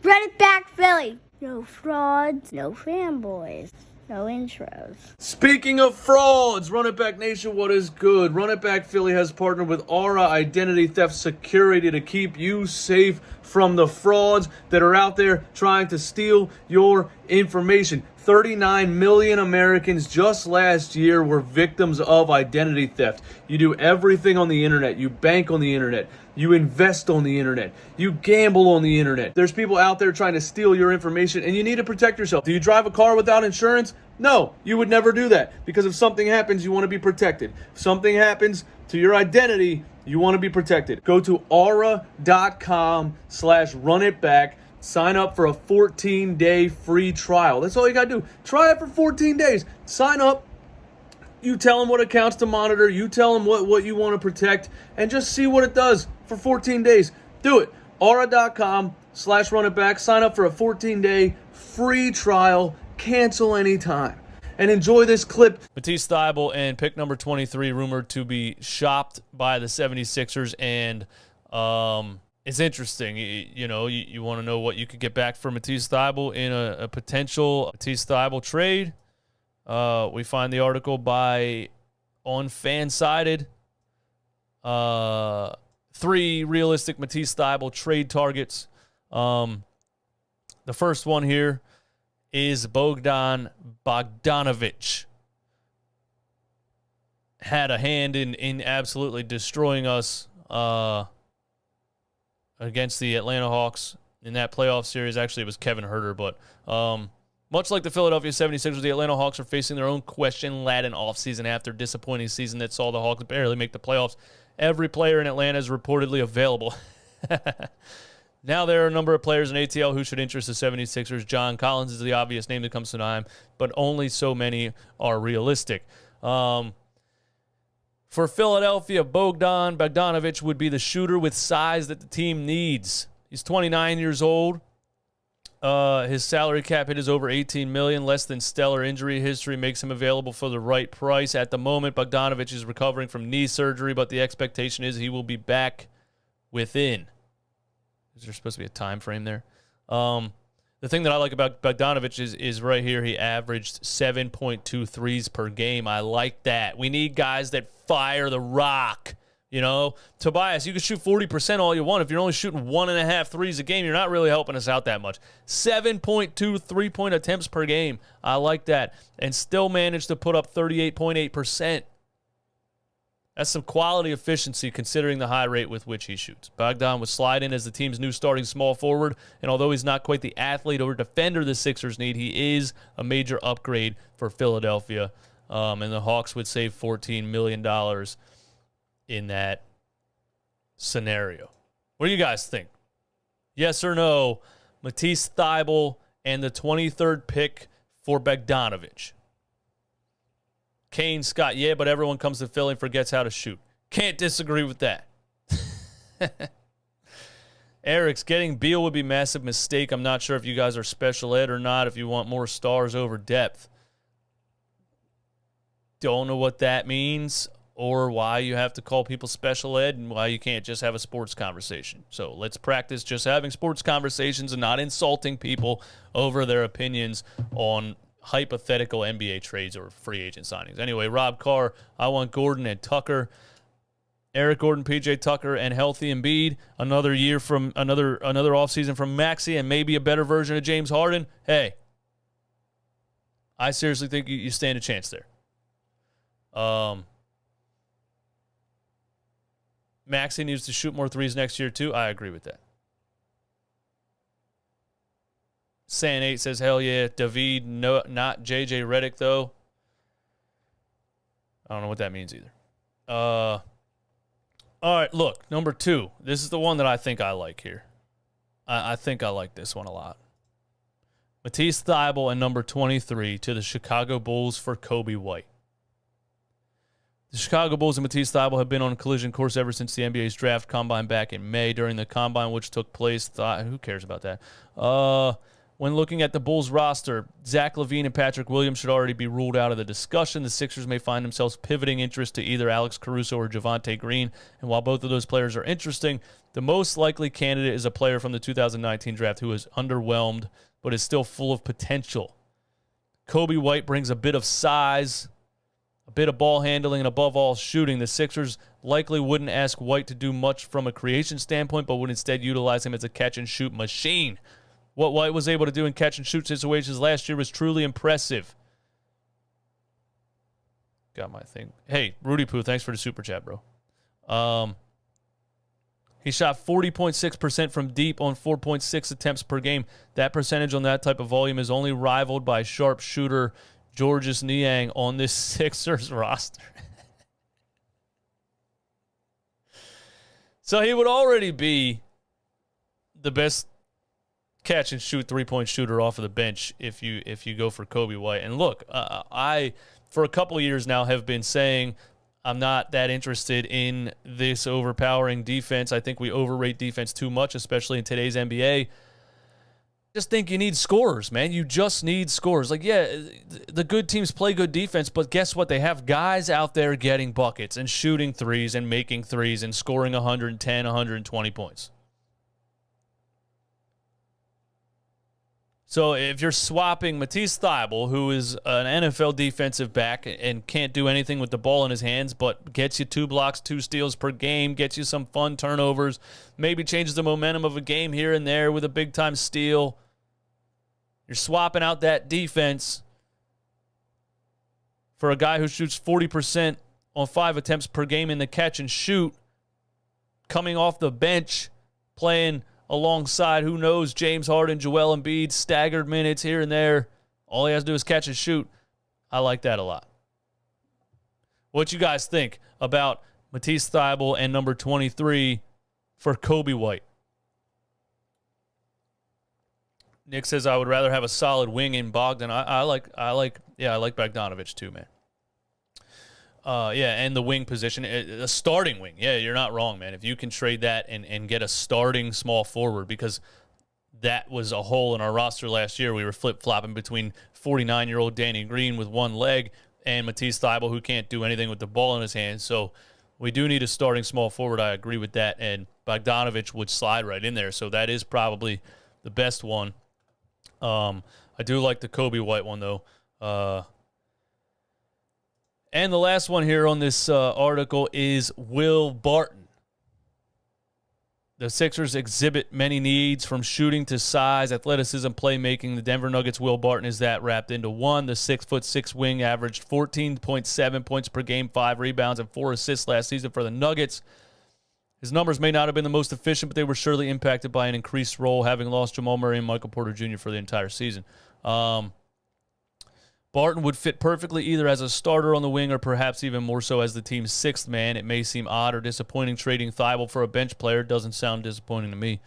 Run it back, Philly. No frauds, no fanboys, no intros. Speaking of frauds, Run It Back Nation, what is good? Run It Back Philly has partnered with Aura Identity Theft Security to keep you safe from the frauds that are out there trying to steal your information. 39 million Americans just last year were victims of identity theft. You do everything on the internet. You bank on the internet. You invest on the internet. You gamble on the internet. There's people out there trying to steal your information, and you need to protect yourself. Do you drive a car without insurance? No, you would never do that, because if something happens, you want to be protected. If something happens to your identity, you want to be protected. Go to aura.com/runitback. Sign up for a 14-day free trial. That's all you got to do. Try it for 14 days. Sign up. You tell them what accounts to monitor. You tell them what you want to protect, and just see what it does for 14 days. Do it. Aura.com/runitback. Sign up for a 14-day free trial. Cancel anytime. And enjoy this clip. Matisse Thybulle and pick number 23 rumored to be shopped by the 76ers, and it's interesting. You want to know what you could get back for Matisse Thybulle in a potential Matisse Thybulle trade. We find the article on Fansided. 3 realistic Matisse Thybulle trade targets. The first one here is Bogdan Bogdanović. Had a hand in absolutely destroying us against the Atlanta Hawks in that playoff series. Actually, it was Kevin Huerter, but much like the Philadelphia 76ers, the Atlanta Hawks are facing their own question-laden offseason after a disappointing season that saw the Hawks barely make the playoffs. Every player in Atlanta is reportedly available. Now there are a number of players in ATL who should interest the 76ers. John Collins is the obvious name that comes to mind, but only so many are realistic. For Philadelphia, Bogdan Bogdanović would be the shooter with size that the team needs. He's 29 years old. His salary cap hit is over $18 million. Less than stellar injury history makes him available for the right price. At the moment, Bogdanović is recovering from knee surgery, but the expectation is he will be back within. Is there supposed to be a time frame there? The thing that I like about Bogdanović is right here. He averaged 7.2 threes per game. I like that. We need guys that fire the rock. Tobias, you can shoot 40% all you want. If you're only shooting 1.5 threes a game, you're not really helping us out that much. 7.2 three-point attempts per game. I like that. And still managed to put up 38.8%. That's some quality efficiency considering the high rate with which he shoots. Bogdan was slide in as the team's new starting small forward, and although he's not quite the athlete or defender the Sixers need, he is a major upgrade for Philadelphia, and the Hawks would save $14 million in that scenario. What do you guys think? Yes or no, Matisse Thybulle and the 23rd pick for Bogdanović? Kane Scott, yeah, but everyone comes to Philly and forgets how to shoot. Can't disagree with that. Eric's getting Beal would be a massive mistake. I'm not sure if you guys are special ed or not, if you want more stars over depth. Don't know what that means or why you have to call people special ed and why you can't just have a sports conversation. So let's practice just having sports conversations and not insulting people over their opinions on hypothetical NBA trades or free agent signings. Anyway, Rob Carr, I want Gordon and Tucker. Eric Gordon, PJ Tucker, and healthy Embiid. Another year from another offseason from Maxey and maybe a better version of James Harden. Hey, I seriously think you stand a chance there. Maxey needs to shoot more threes next year too. I agree with that. San 8 says, hell yeah. David, no, not JJ Redick, though. I don't know what that means either. All right, look, number 2. This is the one that I think I like here. I think I like this one a lot. Matisse Thybulle and number 23 to the Chicago Bulls for Kobe White. The Chicago Bulls and Matisse Thybulle have been on a collision course ever since the NBA's draft combine back in May. During the combine, which took place, who cares about that? When looking at the Bulls roster, Zach LaVine and Patrick Williams should already be ruled out of the discussion. The Sixers may find themselves pivoting interest to either Alex Caruso or Javonte Green. And while both of those players are interesting, The most likely candidate is a player from the 2019 draft who is underwhelmed but is still full of potential. Kobe White brings a bit of size, a bit of ball handling, and above all, shooting. The Sixers likely wouldn't ask White to do much from a creation standpoint, but would instead utilize him as a catch-and-shoot machine. What White was able to do in catch-and-shoot situations last year was truly impressive. Got my thing. Hey, Rudy Poo, thanks for the super chat, bro. He shot 40.6% from deep on 4.6 attempts per game. That percentage on that type of volume is only rivaled by sharpshooter Georges Niang on this Sixers roster. So he would already be the best catch-and-shoot three-point shooter off of the bench if you go for Kobe White. And look, I, for a couple years now, have been saying I'm not that interested in this overpowering defense. I think we overrate defense too much, especially in today's NBA. Just think you need scorers, man. You just need scorers. Like, yeah, the good teams play good defense, but guess what? They have guys out there getting buckets and shooting threes and making threes and scoring 110, 120 points. So if you're swapping Matisse Thybulle, who is an NFL defensive back and can't do anything with the ball in his hands, but gets you 2 blocks, 2 steals per game, gets you some fun turnovers, maybe changes the momentum of a game here and there with a big-time steal, you're swapping out that defense for a guy who shoots 40% on 5 attempts per game in the catch and shoot, coming off the bench, playing alongside, who knows, James Harden, Joel Embiid, staggered minutes here and there. All he has to do is catch and shoot. I like that a lot. What you guys think about Matisse Thybulle and number 23 for Kobe White? Nick says, I would rather have a solid wing in Bogdan. I like Bogdanovich too, man. And the wing position, a starting wing. Yeah, you're not wrong, man. If you can trade that and get a starting small forward, because that was a hole in our roster last year. We were flip-flopping between 49-year-old Danny Green with one leg and Matisse Thybulle, who can't do anything with the ball in his hands. So we do need a starting small forward. I agree with that. And Bogdanovich would slide right in there. So that is probably the best one. I do like the Kobe White one, though. And the last one here on this article is Will Barton. The Sixers exhibit many needs, from shooting to size, athleticism, playmaking. The Denver Nuggets' Will Barton is that wrapped into one. The 6'6" wing averaged 14.7 points per game, 5 rebounds, and 4 assists last season for the Nuggets. His numbers may not have been the most efficient, but they were surely impacted by an increased role, having lost Jamal Murray and Michael Porter Jr. for the entire season. Barton would fit perfectly either as a starter on the wing or perhaps even more so as the team's 6th man. It may seem odd or disappointing trading Thybulle for a bench player. Doesn't sound disappointing to me.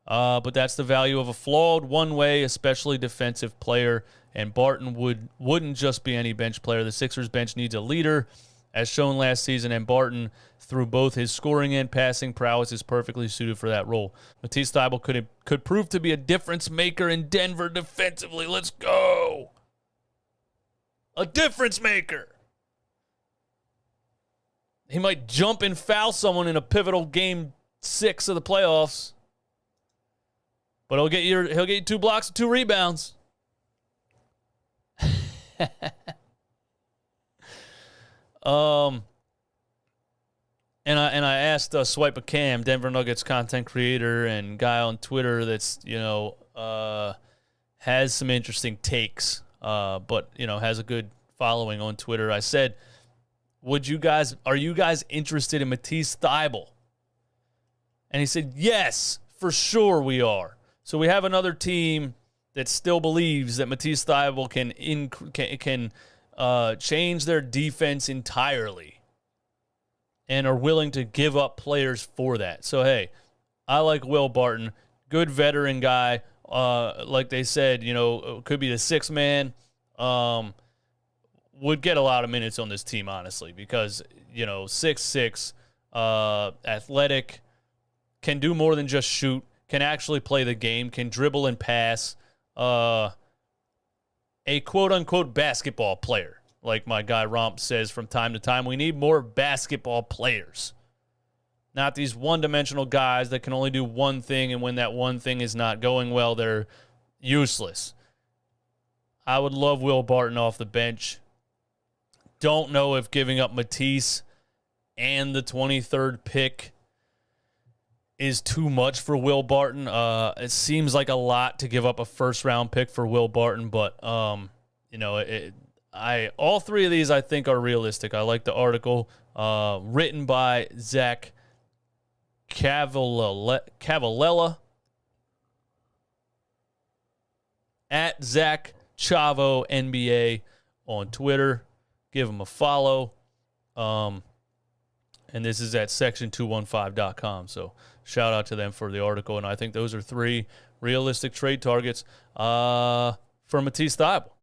But that's the value of a flawed one-way, especially defensive player. And Barton wouldn't just be any bench player. The Sixers bench needs a leader, as shown last season, and Barton, through both his scoring and passing prowess, is perfectly suited for that role. Matisse Thybulle could prove to be a difference maker in Denver defensively. Let's go! A difference maker. He might jump and foul someone in a pivotal game 6 of the playoffs, but he'll get you 2 blocks and 2 rebounds. And I asked Swipe a Cam, Denver Nuggets content creator and guy on Twitter that's has some interesting takes. But has a good following on Twitter. I said, are you guys interested in Matisse Thybulle? And he said, yes, for sure we are. So we have another team that still believes that Matisse Thybulle can change their defense entirely and are willing to give up players for that. So, hey, I like Will Barton, good veteran guy. Like they said, could be the 6th man. Would get a lot of minutes on this team, honestly, because, 6'6", athletic, can do more than just shoot, can actually play the game, can dribble and pass, a quote-unquote basketball player. Like my guy Romp says from time to time, we need more basketball players. Not these one-dimensional guys that can only do one thing, and when that one thing is not going well, they're useless. I would love Will Barton off the bench. Don't know if giving up Matisse and the 23rd pick is too much for Will Barton. It seems like a lot to give up a first-round pick for Will Barton, but all three of these I think are realistic. I like the article written by Zach Cavallella at Zach Chavo NBA on Twitter. Give him a follow. And this is at section215.com. So shout out to them for the article. And I think those are 3 realistic trade targets for Matisse Thybulle.